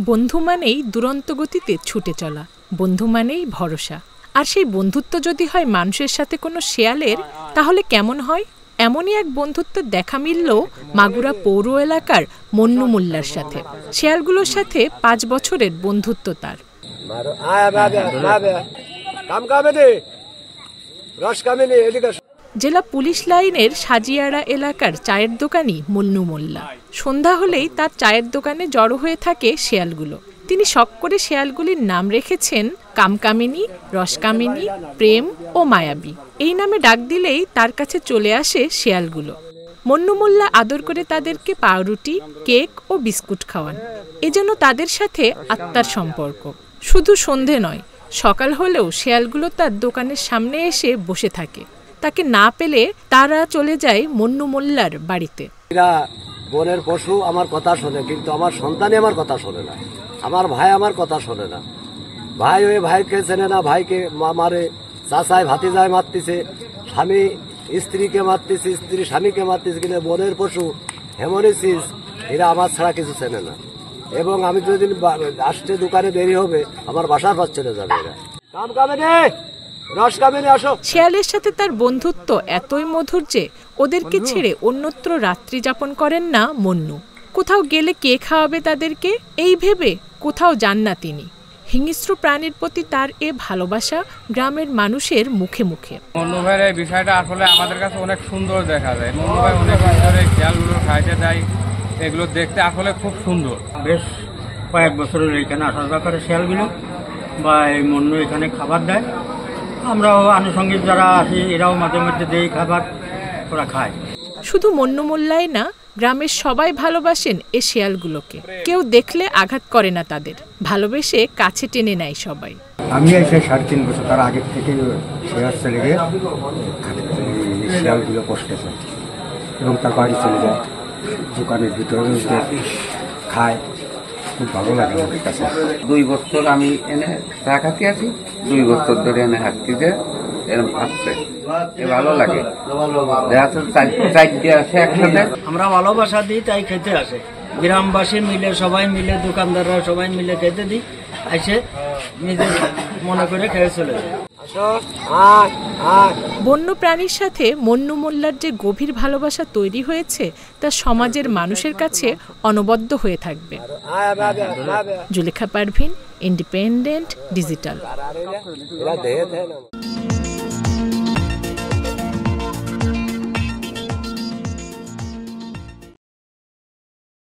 বন্ধু মানেই দুরন্ত গতিতে ছুটে চলা, বন্ধু মানেই ভরসা। আর সেই বন্ধুত্ব যদি হয় মানুষের সাথে কোনো শেয়ালের, তাহলে কেমন হয়? এমনই এক বন্ধুত্বের দেখা মিলল মাগুরা পৌর এলাকার মন্নু মোল্লার সাথে। শেয়ালগুলোর সাথে 5 বছরের বন্ধুত্ব তার। জেলা পুলিশ লাইনের সাজিয়াড়া এলাকার চায়ের দোকানি মন্নু মোল্লা। সন্ধ্যা হলেই তার চায়ের দোকানে জড়ো হয়ে থাকে শেয়ালগুলো। তিনি শখ করে শেয়ালগুলির নাম রেখেছেন কামকামিনী, রসকামিনী, প্রেম ও মায়াবী। এই নামে ডাক দিলেই তার কাছে চলে আসে শেয়ালগুলো। মন্নু মোল্লা আদর করে তাদেরকে পাউরুটি, কেক ও বিস্কুট খাওয়ান। এজন্য তাদের সাথে আত্মার সম্পর্ক। শুধু সন্ধে নয়, সকাল হলেও শেয়ালগুলো তার দোকানের সামনে এসে বসে থাকে। তাকে না পেলে তারা চলে যায় মন্নু মোল্লার বাড়িতে। বনের পশু আমার কথা শোনে, কিন্তু আমার সন্তানই আমার কথা শোনে না। আমার ভাই আমার কথা শোনে না। ভাই ওই ভাইকে চেনে না, ভাইকে মারে, চাচায় ভাতিজায় মারতেছে, স্বামী স্ত্রীকে মারতেছে, স্ত্রী স্বামীকে মারতেছে। কিন্তু বনের পশু হেমনিসিস এরা আমার ছাড়া কিছু চেনে না। এবং আমি যদি আসতে দোকানে দেরি হবে, আমার বাসার পর চলে যাবে এরা। শেয়ালের সাথে তার বন্ধুত্ব এতই মধুর যে ওদেরকে ছেড়ে অন্যত্র রাত্রি যাপন করেন না মন্নু। কোথাও গেলে কে খাওয়াবে তাদেরকে, এই ভেবে কোথাও যান না তিনি। হিংস্র প্রাণীর প্রতি তার এ ভালোবাসা গ্রামের মানুষের মুখে মুখে। মন্নু ভাইয়ের এই বিষয়টা আসলে আমাদের কাছে অনেক সুন্দর দেখা যায়। মন্নু ভাই অনেক সুন্দর খেয়ালগুলো খাইতে দেয়, এগুলো দেখতে আসলে খুব সুন্দর। বেশ কয়েক বছরের এখানে আসা যাওয়া করে শেয়ালগুলো, বা এই মন্নু এখানে খাবার দেয়। আমরাও আনুষঙ্গিক যারা আসি এরাও মাঝে মধ্যে দেই খাবার, ওরা খায়। শুধু মন্নু মোল্লাই না, গ্রামের সবাই ভালোবাসেন এ শেয়ালগুলোকে। কেউ দেখলে আঘাত করে না তাদের, ভালোবেসে কাছে টেনে নেয় সবাই। আমি এসে 3.5 বছর তার আগের থেকে শেয়াল চলে গিয়ে শেয়ালগুলো কষতেছে এবং তার বাড়ি চলে যায়, দোকানের ভিতরে খায়। খুব ভালো লাগে আমাদের কাছে। 2 বছর আমি এনে রাখাতে আছি, 2 বছর ধরে এনে হাঁটতে এরকম আসছে, ভালো লাগে। একসাথে আমরা ভালোবাসা দিই, তাই খেতে আসে। গ্রামবাসী মিলে, সবাই মিলে, দোকানদাররা সবাই মিলে খেতে দিই, এসে নিজের মনে করে খেয়ে চলে যায়। বন্য প্রাণীর সাথে মন্নু মোল্লার যে গভীর ভালোবাসা তৈরি হয়েছে, তা সমাজের মানুষের কাছে অনবদ্য হয়ে থাকবে। Zulekha Parvin, independent digital.